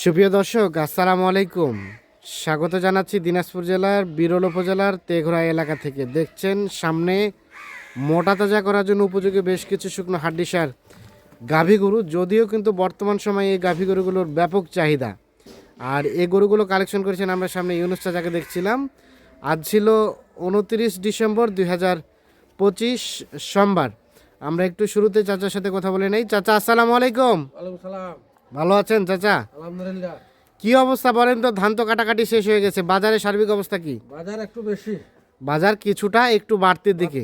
সুপ্রিয় দর্শক, আসসালামু আলাইকুম। স্বাগত জানাচ্ছি দিনাজপুর জেলার বিরল উপজেলার তেঘরা এলাকা থেকে। দেখছেন সামনে মোটা তাজা করার জন্য উপযোগী বেশ কিছু শুকনো হাড্ডিসার গাভী গরু। যদিও কিন্তু বর্তমান সময়ে এই গাভী গরুগুলোর ব্যাপক চাহিদা, আর এই গরুগুলো কালেকশন করেছেন আমরা সামনে ইউনুস চাচাকে দেখছিলাম। আজ ছিল 29 ডিসেম্বর 2025 সোমবার। আমরা একটু শুরুতে চাচার সাথে কথা বলে নেই। চাচা আসসালামু আলাইকুম। ওয়ালাইকুম সালাম। ভালো আছেন চাচা? আলহামদুলিল্লাহ। কি অবস্থা বলেন তো? ধান তো কাটাকাটি শেষ হয়ে গেছে, বাজারে সার্বিক অবস্থা কি? বাজার একটু বেশি, বাজার কিছুটা একটু বাড়তির দিকে।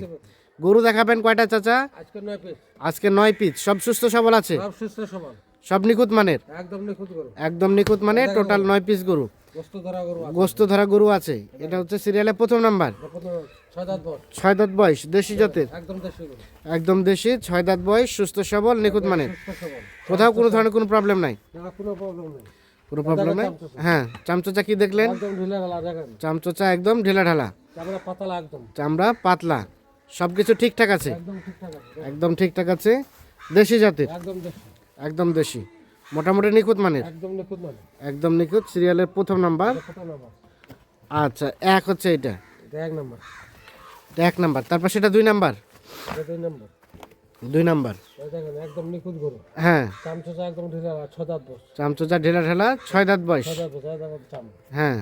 গরু দেখাবেন কয়টা চাচা? আজকে 9 পিস। আজকে 9 পিস। সব সুস্থ সবল আছে? সব সুস্থ সবল, সব নিখুঁত মানের? একদম নিখুঁত গরু, একদম নিখুঁত মানের। টোটাল 9 পিস গরু, গোস্ত ধরা গরু আছে। গোস্ত ধরা গরু আছে। এটা হচ্ছে সিরিয়ালে প্রথম নাম্বার। 6 দাঁত বয়স, 6 দাঁত বয়স, দেশি জাতের, একদম দেশি গরু, একদম দেশি। 6 দাঁত বয়স, সুস্থ সবল, নিখুঁত মানের। সুস্থ সবল, কোথাও কোনো ধরনের কোনো প্রবলেম নাই? না কোনো প্রবলেম নেই। কোনো প্রবলেম নাই। হ্যাঁ, চামচোচা কি দেখলেন? একদম ঢিলা ঢালা দেখেন, চামচোচা একদম ঢিলা ঢালা, চামড়া পাতলা, একদম চামড়া পাতলা, সব কিছু ঠিকঠাক আছে? একদম ঠিকঠাক আছে, একদম ঠিকঠাক আছে। দেশি জাতের, একদম দেশি, একদম দেশি, মোটামুটি নিখুঁত মানের, একদম নিখুঁত মানে। একদম নিখুঁত। সিরিয়ালের প্রথম নাম্বার। কত নাম্বার? আচ্ছা, এক হচ্ছে এটা, এটা 1 নাম্বার, এটা 1 নাম্বার। তারপর সেটা 2 নাম্বার, এটা 2 নাম্বার। 2 নাম্বার। এই দেখেন একদম নিখুঁত গরু, হ্যাঁ, চামচা একদম ঢিলা ঢালা, 6 দাঁত বয়স, চামচোচা ঢেলা ঢেলা, 6 দাঁত বয়স। 6 দাঁত বয়স, এই দেখেন চাম, হ্যাঁ,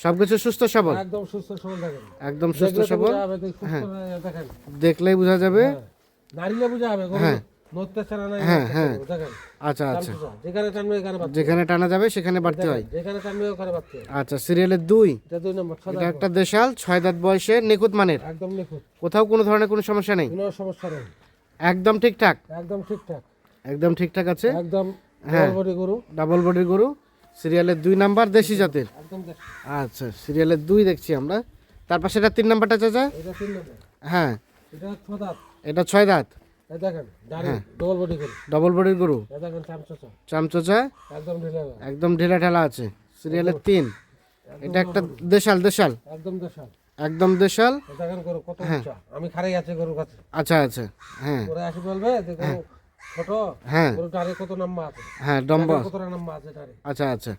সব কিছু সুস্থ সবল, একদম সুস্থ সবল দেখেন, একদম সুস্থ দেখলে তো সবল। বোঝা যাবে, দেখেন, দেখেন, দেখলেই বোঝা যাবে। নাড়িলে বোঝা যাবে গরু হ্যাঁ। নড়তে ছাড়া নাই, হ্যাঁ, হ্যাঁ। দেখেন আচ্ছা আচ্ছা, চামচা, যেখানে টানবে এখানে বাড়তে, যেখানে টানা যাবে সেখানে বাড়তে হয়। যেখানে টানবে ওখানে বাড়তে। আচ্ছা, সিরিয়ালের 2, এটা 2 নম্বর, 6 এটা দাঁত একটা দেশাল, 6 দাঁত বয়সে, নিখুঁত মানের। বয়স, একদম নিখুঁত, কোথাও কোনো ধরনের কোনো সমস্যা নেই, কোনো সমস্যা নেই, একদম ঠিকঠাক, একদম ঠিকঠাক, একদম ঠিকঠাক আছে। একদম হ্যাঁ। বড় গরু, ডাবল বডির গরু, সিরিয়ালের 2 নাম্বার, দেশি জাতের। একদম দেশি। আচ্ছা, সিরিয়ালের 2 দেখছি আমরা। তারপর সেটা 3 নাম্বারটা চাচা? এটা 3 নম্বর, হ্যাঁ, এটা 6 দাঁত, এটা 6 দাঁত, এই দেখেন দাড়ি, ডবল বডি গরু, ডবল বডির গরু, এই দেখেন চামচা, চামচোচা, একদম ঢিলা ঢালা, একদম ঢেলা ঢালা আছে। সিরিয়ালের 3, এটা একটা দেশাল, দেশাল, একদম দেশাল, একদম দেশাল। এই দেখেন গরু কত উঁচা, আমি খাড়াই আছে গরুর কাছে, আচ্ছা আচ্ছা, হ্যাঁ পরে আসি বলবে যে গরু ছোট, হ্যাঁ গরু টারে কত নাম্বার আছে, হ্যাঁ, ডম্বা। কত নাম্বার আছে টারে, আচ্ছা আচ্ছা,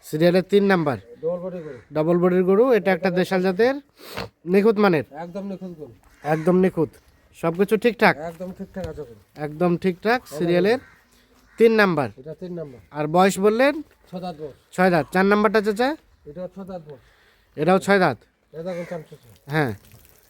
সিরিয়ালের 3 নাম্বার, ডবল বডি গরু, ডবল বডির গরু। এটা একটা দেশাল জাতের, নিখুঁত মানের, একদম নিখুঁত গরু, একদম নিখুঁত, সব কিছু ঠিকঠাক, একদম ঠিকঠাক আছে গরু, একদম ঠিকঠাক। সিরিয়ালের 3 নাম্বার। এটা 3 নম্বর, আর বয়স বললেন 6 দাঁত বয়স, 6 দাঁত। 4 নাম্বারটা চাচা? এটা 6 দাঁত বয়স, এটাও 6 দাঁত। এই দেখেন চামচা, হ্যাঁ,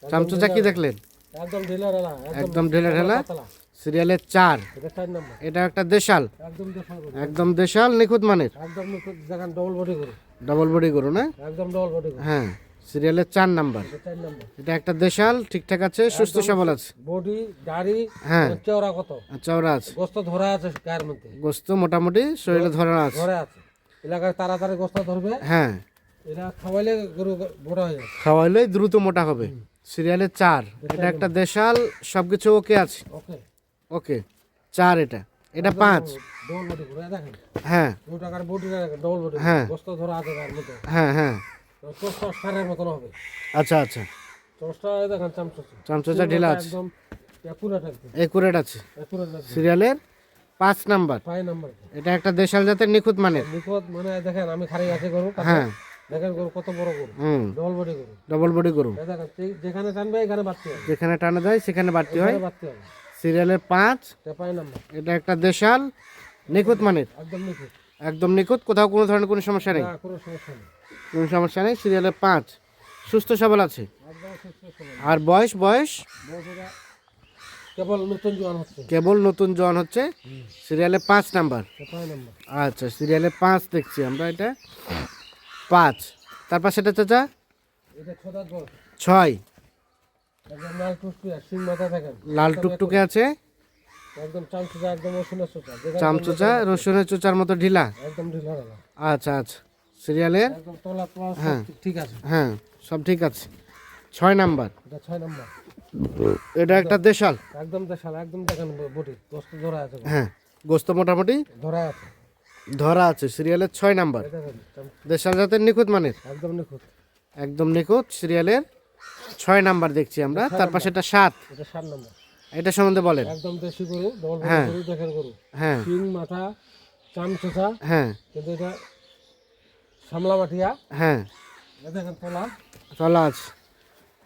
চামচোচা কি দেখলেন? একদম ঢিলা ঢালা, একদম ঢেলা ঢেলা। পাতলা, সিরিয়ালের 4, এটা 4 নম্বর, এটা একটা দেশাল, একদম দেশাল গরু, একদম দেশাল, নিখুঁত মানের, একদম নিখুঁত, দেখেন ডবল বডি গরু, ডবল বডি গরু না? একদম ডবল বডি গরু, হ্যাঁ, সিরিয়ালের 4 নাম্বার। এটা 4 নম্বর, এটা একটা দেশাল, ঠিকঠাক আছে, সুস্থ সবল আছে। বডি দাড়ি, হ্যাঁ, চওড়া কত, চওড়া আছে, গোস্ত ধরা আছে গায়ের মধ্যে, গোস্ত মোটামুটি শরীরে ধরা আছে। ধরে আছে, এলাকায় তাড়াতাড়ি গোস্ত ধরবে, হ্যাঁ, এরা খাওয়াইলে গরু বড় হয়ে যাবে, খাওয়াইলেই দ্রুত মোটা হবে। সিরিয়ালের 4, এটা একটা দেশাল, সবকিছু ওকে আছে, ওকে, ওকে। 4 এটা, এটা 5। ডবল বডি গরু, এই দেখেন হ্যাঁ 2 টাকার বডি, ডবল বডি, হ্যাঁ। গোস্ত ধরা আছে গায়ের মধ্যে, হ্যাঁ হ্যাঁ, চোষটা সারের মতন হবে, আচ্ছা আচ্ছা, চোষটা এই দেখেন চামচা, চামচোচা ঢিলা আছে, একদম একুরেট, একদম একুরেট আছে। একুরেট, সিরিয়ালের 5 নাম্বার। 5 নম্বর, এটা একটা দেশাল জাতের, নিখুঁত মানের। নিখুঁত মানে দেখেন আমি খাড়ি আছে গরু কাছে, হ্যাঁ, দেখেন গরু কত বড় গরু, হুম, ডবল বডি গরু, ডবল বডি গরু। এই দেখেন যেখানে টানবে এখানে বাড়তে হবে, যেখানে টানা যায় সেখানে বাড়তি হয়। এখানে বাড়তে হবে, সিরিয়ালের 5, এটা 5 নম্বর, এটা একটা দেশাল, নিখুঁত মানের, একদম নিখুঁত, একদম নিখুঁত, কোথাও কোনো ধরনের কোনো সমস্যা নেই, না কোনো সমস্যা নেই, কোনো সমস্যা নেই। সিরিয়ালের 5, সুস্থ সবল আছে। একদম সুস্থ সবল, আর বয়স, বয়স বয়সটা কেবল নতুন জোয়ান হচ্ছে, কেবল নতুন জন হচ্ছে। সিরিয়ালে 5 নাম্বার। এটা 5 নম্বর, আচ্ছা, সিরিয়ালে 5 দেখছি আমরা, এটা 5। তারপর সেটা চাচা এটা 6 দাঁত বয়স, 6, একদম লাল টুকটুকে সিং মাথা দেখেন, লাল টুকটুকে আছে, একদম চামচা, একদম রসুনের চোচা, যেখানে চামচোচা, রসুনের চোচার মতো ঢিলা। একদম ঢিলা ঢালা, আচ্ছা আচ্ছা, সিরিয়ালের, একদম তলা তলা সব হ্যাঁ। ঠিক আছে, হ্যাঁ সব ঠিক আছে। 6 নাম্বার, এটা 6 নম্বর, এটা একটা দেশাল। একদম দেশাল, একদম দেখেন বডি গোস্ত ধরা আছে, হ্যাঁ, গোস্ত মোটামুটি ধরা আছে, ধরা আছে। সিরিয়ালের 6 নাম্বার, এই দেখেন দেশাল জাতের, নিখুঁত মানের, একদম নিখুঁত, একদম নিখুঁত। সিরিয়ালের 6 নাম্বার দেখছি আমরা। তারপর সেটা 7, এটা 7 নম্বর, এটা সম্বন্ধে বলেন। একদম দেশি গরু, ডবল হ্যাঁ। গরু, দেখেন গরু, হ্যাঁ, সিং মাথা চামচোচা, হ্যাঁ কিন্তু এটা সামলা মাটিয়া। হ্যাঁ এ দেখেন তলা, তলা আছে,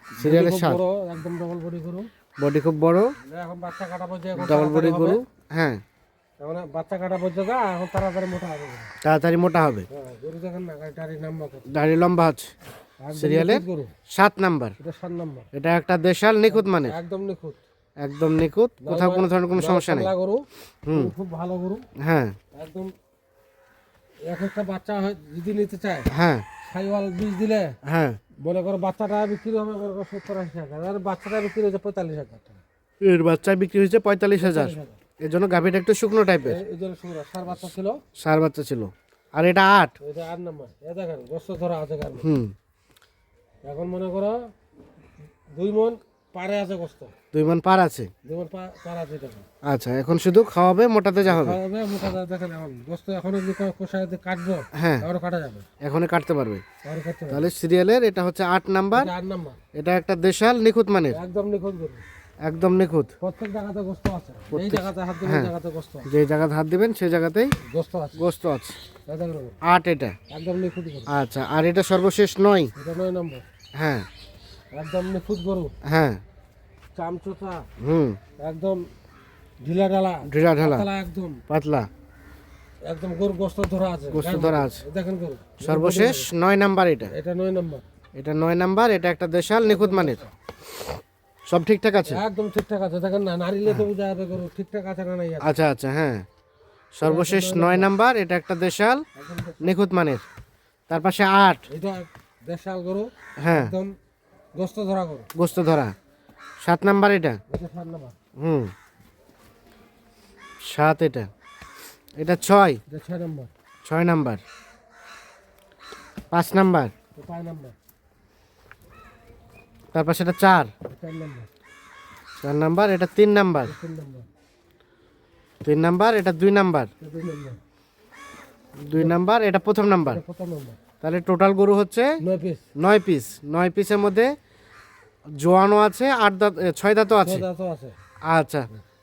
সিরিয়ালের খুব সাত, বড়, একদম ডবল বডি গরু। বডি খুব বড়, এখন বাচ্চা কাটা পর্যায়ে, এখন ডাবল বডি তাড়াতাড়ি হবে। গরু। হ্যাঁ এখন বাচ্চা কাটা পর্যায়ে এখন তাড়াতাড়ি মোটা হবে গরু। তাড়াতাড়ি মোটা হবে, হ্যাঁ, গরু দেখেন না, গাড়িটারি নাম্বার কত। দাড়ি লম্বা আছে, একদম সিরিয়ালের নিখুঁত গরু, 7 নাম্বার। এটা 7 নাম্বার, এটা একটা দেশাল নিখুঁত মানে, একদম নিখুঁত। একদম নিখুঁত, কোথাও কোনো ধরনের কোনো সমস্যা নেই। সামলা গরু, হুম। গরু খুব ভালো গরু, হ্যাঁ একদম। এক একটা বাচ্চা যদি নিতে চায়, হ্যাঁ সাইওয়াল বীজ দিলে হ্যাঁ, মনে করো বাচ্চাটা বিক্রি হবে মনে করো 70-80 হাজার, আর বাচ্চাটা বিক্রি হচ্ছে 45,000 টাকা। এর বাচ্চা বিক্রি হয়েছে 45,000। এর জন্য গাভীটা একটু শুকনো টাইপের, এই জন্য সুরা সার বাচ্চা ছিল, সার বাচ্চা ছিল। আর এটা 8। এটা 8 নাম্বার। এ দেখেন গোস্ত ধরা আছে গার মধ্যে। হুম, এখন মনে করো 2 মণ পারে আছে গোস্ত, 2 মণ পার আছে। 2 মণ পার আছে। দেখেন আচ্ছা, এখন শুধু খাওয়াবে, মোটাতে যা হবে। খাওয়াবে মোটা দাও। দেখেন এখন গোস্ত এখনো যদি কোষায় দিয়ে কাটবো, হ্যাঁ, আরো কাটা যাবে, এখনই কাটতে পারবে। আরো কাটতে হবে। তাহলে সিরিয়ালের এটা হচ্ছে 8 নাম্বার। এটা 8 নাম্বার, এটা একটা দেশাল নিখুঁত মানের, একদম নিখুঁত গরু। একদম নিখুঁত। প্রত্যেক জায়গাতে গোস্ত আছে, এই জায়গাতে হাত দিলে এই জায়গাতে গোস্ত আছে, যে জায়গাতে হাত দিবেন সেই জায়গাতেই গোস্ত আছে। গোস্ত আছে। এই দেখেন গরু, 8 এটা। একদম নিখুঁত গরু। আচ্ছা, আর এটা সর্বশেষ 9। এটা 9 নম্বর, হ্যাঁ একদম নিখুঁত গরু, হ্যাঁ, চামচোচা, হুম, একদম ঢিলা ঢালা, ঢিলা ঢালা, পাতলা, একদম পাতলা, একদম গরু গোস্ত ধরা আছে, গোস্ত ধরা আছে। এই দেখেন গরু সর্বশেষ 9 নাম্বার এটা। এটা 9 নম্বর, এটা 9 নাম্বার। এটা একটা দেশাল নিখুঁত মানের। সব ঠিকঠাক আছে? একদম ঠিকঠাক আছে। দেখেন না, নারিলে তো বোঝা যাবে গরু ঠিকঠাক আছে না নাই আছে। আচ্ছা আচ্ছা, হ্যাঁ, সর্বশেষ 9 নাম্বার। এটা একটা দেশাল একদম নিখুঁত মানের। তার পাশে 8। এটা দেশাল গরু, হ্যাঁ, একদম গোস্ত ধরা গরু। গোস্ত ধরা। 7 নাম্বার এটা। এটা 7 নম্বর, হুম, 7 এটা। এটা 6। এটা 6 নম্বর, 6 নাম্বার। 5 নাম্বার। এটা 5 নম্বর, তার পাশে এটা 4। এটা 4 নম্বর, 4 নাম্বার। এটা 3 নাম্বার। এটা 3 নম্বর, 3 নাম্বার। এটা 2 নাম্বার। এটা 2 নম্বর, 2 নাম্বার। এটা প্রথম নাম্বার। এটা 4 নম্বর। তাহলে টোটাল গরু হচ্ছে 9 পিস, 9 পিস। 9 পিসের মধ্যে জোয়ানও আছে, 8 দাঁত, 6 দাঁতও আছে। তো আছে। আচ্ছা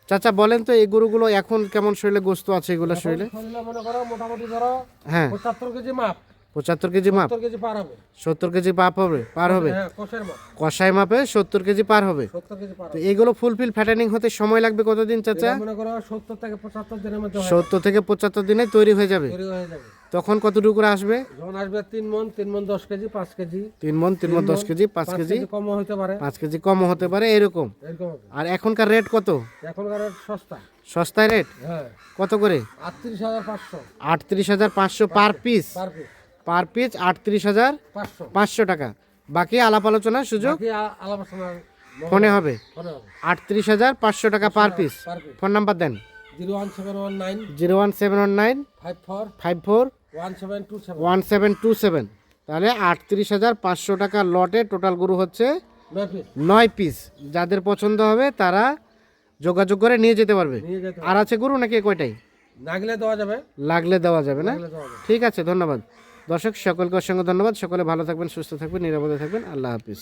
চাচা, বলেন তো এই গরুগুলো এখন কেমন শরীরে গোস্ত আছে এগুলো শরীরে? শরীরে মনে করো মোটামুটি ধরো হ্যাঁ, 75 কেজি মাপ, 75 কেজি মাপ, 70 কেজি পার হবে। 70 কেজি পার হবে। হ্যাঁ, কোষের মাপ কষাই মাপে 70 কেজি পার হবে। 70 কেজি পার তো হবে। এগুলো ফুলফিল ফ্যাটেনিং হতে সময় লাগবে কতদিন চাচা? এটা মনে করো 70 থেকে 75 দিনের মধ্যে হয়ে 70 থেকে 75 দিনে তৈরি হয়ে যাবে। তৈরি হয়ে যাবে। তখন কতটুকু করে আসবে? যখন আসবে 3 মণ, 3 মণ 10 কেজি, 5 কেজি, 3 মণ 10 কেজি, 5 কেজি, কমও হতে পারে, 5 কেজি কমও হতে পারে, এরকম। এরকম হবে। আর এখনকার রেট কত? এখনকার রেট সস্তা। সস্তায় রেট হ্যাঁ, কত করে? 38,500 38,500 পার piece. Per piece, per piece 38,500 500। টাকা। বাকি আলাপ আলোচনার সুযোগ বাকি আলোচনা ফোনে হবে। করে হবে। 38,500 টাকা per piece. Per piece. Phone number দেন। 01719 01719 54 54 1727। 1727। তাহলে 38,500 টাকা লটে টোটাল গরু হচ্ছে 9 পিস 9 পিস। যাদের পছন্দ হবে তারা যোগাযোগ করে নিয়ে যেতে পারবে। নিয়ে যেতে আর আছে গরু নাকি কয়টাই? নাগলে দেওয়া যাবে, লাগলে দেওয়া যাবে না? নাগলে দেওয়া যাবে। ঠিক আছে, ধন্যবাদ দর্শক সকলকে অসংখ্য ধন্যবাদ। সকলে ভালো থাকবেন, সুস্থ থাকবেন, নিরাপদে থাকবেন। আল্লাহ হাফিজ।